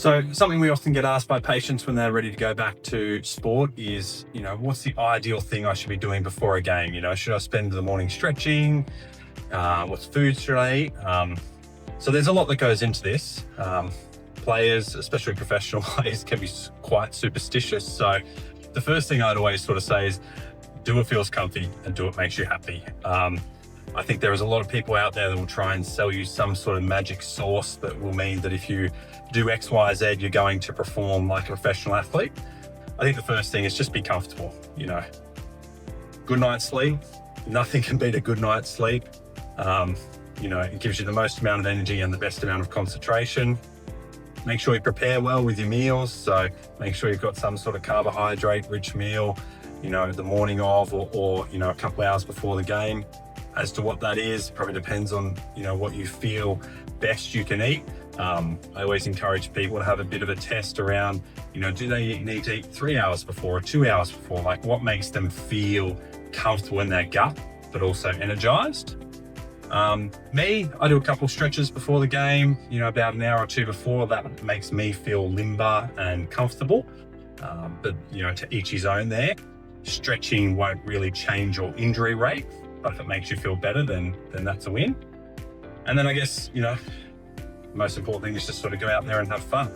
So something we often get asked by patients when they're ready to go back to sport is, what's the ideal thing I should be doing before a game? Should I spend the morning stretching? What food should I eat? So there's a lot that goes into this. Players, especially professional players, can be quite superstitious. So the first thing I'd always sort of say is do what feels comfy and do what makes you happy. I think there is a lot of people out there that will try and sell you some sort of magic sauce that will mean that if you do X, Y, Z, you're going to perform like a professional athlete. I think the first thing is just be comfortable. Good night's sleep. Nothing can beat a good night's sleep. It gives you the most amount of energy and the best amount of concentration. Make sure you prepare well with your meals. So make sure you've got some sort of carbohydrate rich meal, the morning of or a couple hours before the game. As to what that is, probably depends on, what you feel best you can eat. I always encourage people to have a bit of a test around, do they need to eat 3 hours before or 2 hours before? Like what makes them feel comfortable in their gut, but also energized? I do a couple of stretches before the game, about an hour or two before. That makes me feel limber and comfortable. But to each his own there. Stretching won't really change your injury rate, but if it makes you feel better, then that's a win. And then I guess, most important thing is just sort of go out there and have fun.